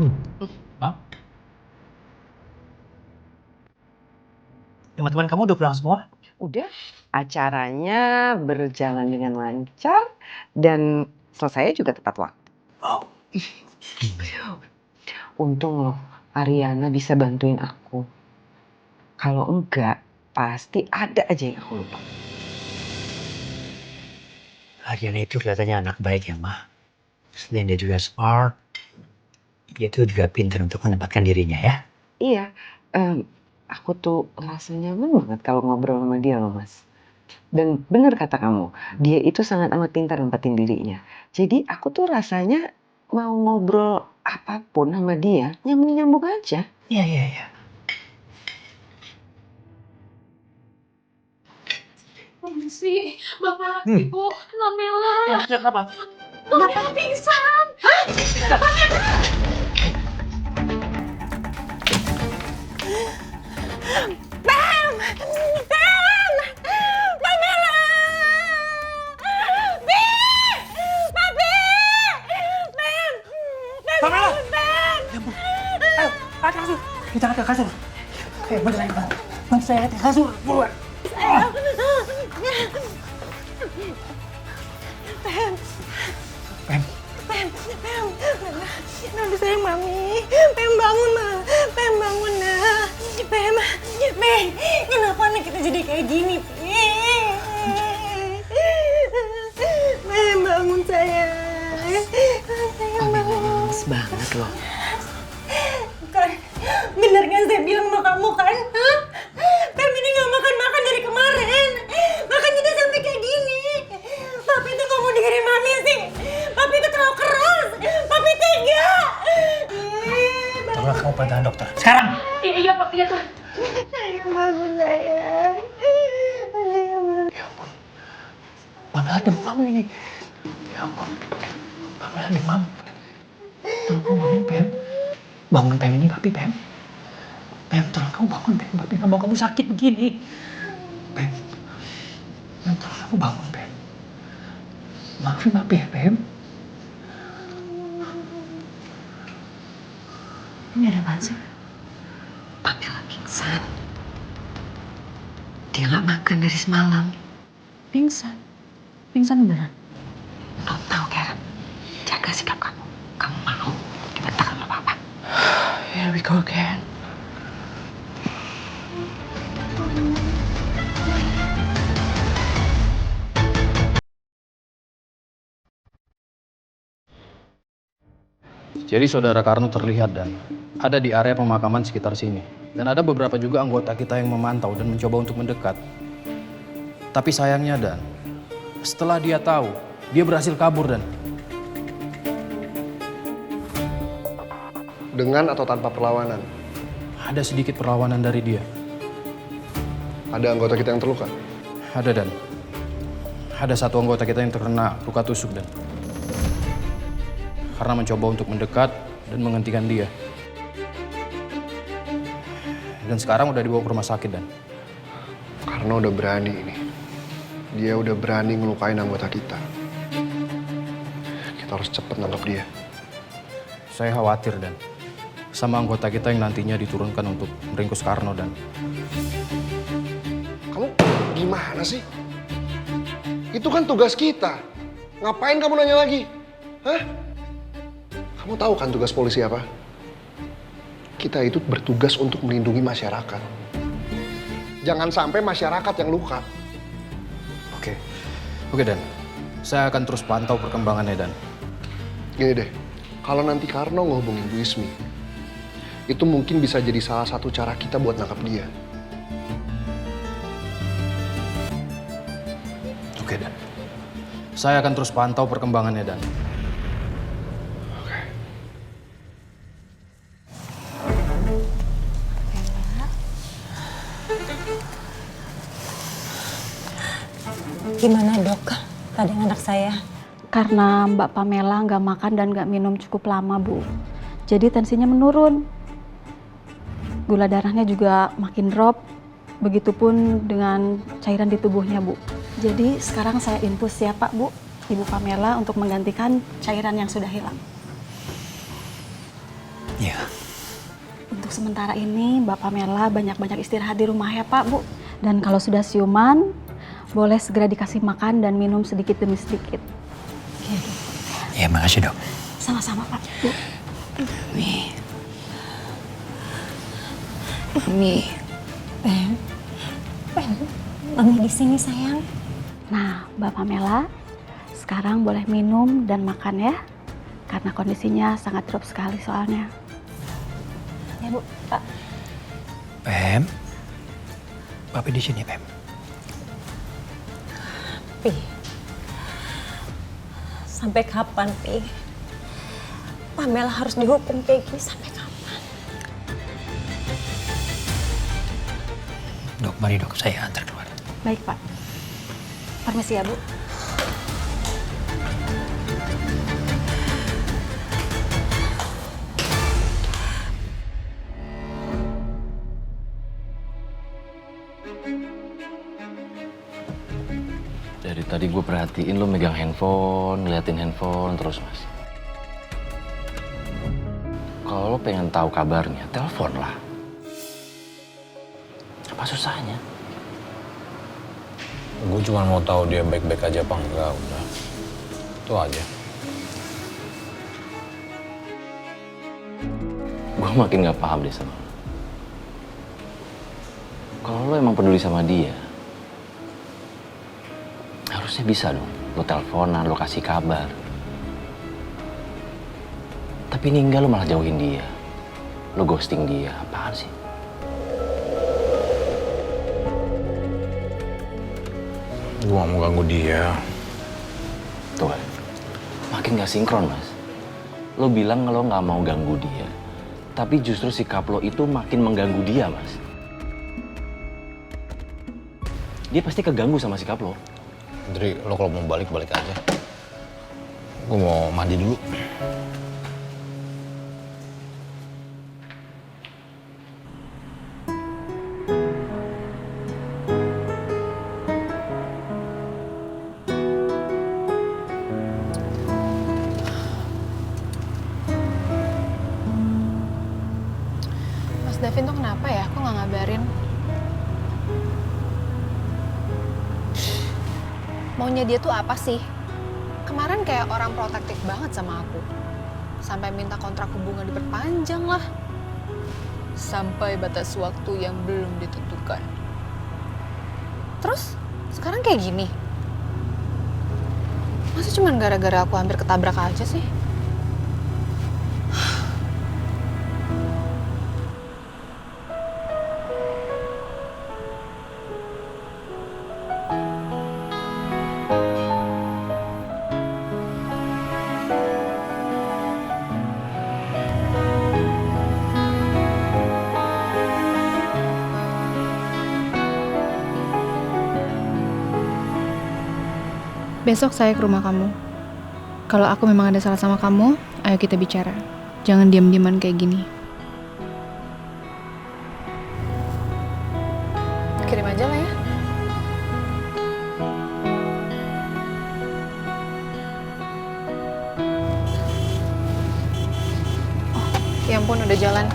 Mam, teman-teman kamu udah pulang semua? Udah, acaranya berjalan dengan lancar dan selesai juga tepat waktu. Oh. Untung loh, Ariana bisa bantuin aku. Kalau enggak, pasti ada aja yang aku lupa. Ariana itu kelihatannya anak baik ya, Ma. Selain dia juga smart, dia tuh juga pintar untuk menempatkan dirinya ya. Iya, aku tuh rasanya nyaman banget kalau ngobrol sama dia loh, Mas. Dan benar kata kamu, dia itu sangat amat pintar nempatin dirinya. Jadi aku tuh rasanya mau ngobrol apapun sama dia, nyambung-nyambung aja. Iya. Permisi, Bapak, Ibu, Nonmela. Kenapa? Nonmela pingsan. Pam! Pam! Pamela! Bi! Papi! Pam! Pamela! Pam! Ya ampun. Ayo, ke kasur. Kita ke kasur. Ayo, beneran. Man, saya ke kasur. Buruan. Pam! Pam. Pam! Mami sayang Mami. Pam bangun, Ma. Pam bangun, nah. Pam, kenapa anak kita jadi kayak gini, Pi? Pam bangun, sayang. Sayang bangun. Lemes banget loh. Kan, bener kan saya bilang sama kamu kan? Hah? Pam ini gak makan-makan dari kemarin. Makanya dia sampai kayak gini. Papi tuh gak mau dengerin Mami sih. Papi tuh terlalu keras. Papi tega. Tolong kamu bantuan dokter. Sekarang! Iya, Pak, iya tuh. Sayang bangun, sayang. Sayang bangun. Ya ampun. Pamela demam ini. Ya ampun. Pamela demam. Tolong kamu bangun, Pam. Bangun, Pam. Ini Papi, Pam. Pam, tolong kamu bangun, Pam. Papi nggak mau kamu sakit begini. Pam. Pam, tolong kamu bangun, Pam. Maafin Papi ya, Pam. Ini ada apaan sih? Pamela pingsan. Dia nggak makan dari semalam. Pingsan? Pingsan beneran? Kamu tahu, Karen? Jaga sikap kamu. Kamu mau dibentak sama papa. Here we go again. Jadi saudara Karno terlihat dan ada di area pemakaman sekitar sini. Dan ada beberapa juga anggota kita yang memantau dan mencoba untuk mendekat. Tapi sayangnya Dan, setelah dia tahu, dia berhasil kabur Dan. Dengan atau tanpa perlawanan? Ada sedikit perlawanan dari dia. Ada anggota kita yang terluka? Ada Dan. Ada satu anggota kita yang terkena luka tusuk Dan. Karena mencoba untuk mendekat dan menghentikan dia. Dan sekarang udah dibawa ke rumah sakit Dan. Karena udah berani ini. Dia udah berani ngelukain anggota kita. Kita harus cepet nangkep dia. Saya khawatir Dan. Sama anggota kita yang nantinya diturunkan untuk meringkus Karno Dan. Kamu gimana sih? Itu kan tugas kita. Ngapain kamu nanya lagi? Hah? Kamu tahu kan tugas polisi apa? Kita itu bertugas untuk melindungi masyarakat. Jangan sampai masyarakat yang luka. Oke Dan. Saya akan terus pantau perkembangannya Dan. Gini deh, kalau nanti Karno ngehubungin Bu Ismi, itu mungkin bisa jadi salah satu cara kita buat nangkap dia. Oke Dan. Saya akan terus pantau perkembangannya Dan. Gimana dok? Keadaan anak saya? Karena Mbak Pamela nggak makan dan nggak minum cukup lama, Bu. Jadi tensinya menurun. Gula darahnya juga makin drop. Begitupun dengan cairan di tubuhnya, Bu. Jadi sekarang saya infus ya, Pak, Bu. Ibu Pamela untuk menggantikan cairan yang sudah hilang. Iya. Untuk sementara ini Mbak Pamela banyak-banyak istirahat di rumah ya Pak, Bu. Dan kalau sudah siuman, boleh segera dikasih makan dan minum sedikit demi sedikit. Iya, makasih dok. Sama-sama Pak, Bu. Mami. Pem, Mami di sini sayang. Nah, Mbak Pamela, sekarang boleh minum dan makan ya. Karena kondisinya sangat drop sekali soalnya. Ya Bu, Pak. Pem, papi di sini Pem. Pi. Sampai kapan, Pi? Pamela harus dihukum kayak gini sampai kapan? Dok, mari dok, saya antar keluar. Baik Pak. Permisi ya Bu. Dari tadi gue perhatiin lo megang handphone, ngeliatin handphone terus, Mas. Kalau lo pengen tahu kabarnya, telepon lah. Apa susahnya? Gue cuma mau tahu dia baik-baik aja apa enggak, udah. Itu aja. Gue makin gak paham deh sama lo. Kalau lo emang peduli sama dia, harusnya bisa dong. Lo teleponan, lo kasih kabar. Tapi ini enggak, lo malah jauhin dia. Lo ghosting dia, apaan sih? Gue gak mau ganggu dia. Tuh kan, makin gak sinkron, Mas. Lo bilang lo gak mau ganggu dia, tapi justru sikap lo itu makin mengganggu dia, Mas. Dia pasti keganggu sama sikap lo. Dri, lo kalau mau balik aja. Gue mau mandi dulu. Mas Davin tuh kenapa ya? Kok nggak ngabarin? Maunya dia tuh apa sih? Kemarin kayak orang protektif banget sama aku. Sampai minta kontrak hubungan diperpanjang lah. Sampai batas waktu yang belum ditentukan. Terus, sekarang kayak gini? Masa cuma gara-gara aku hampir ketabrak aja sih? Besok saya ke rumah kamu. Kalau aku memang ada salah sama kamu, ayo kita bicara. Jangan diam-diaman kayak gini. Kirim aja lah ya. Oh, ya ampun udah jalan.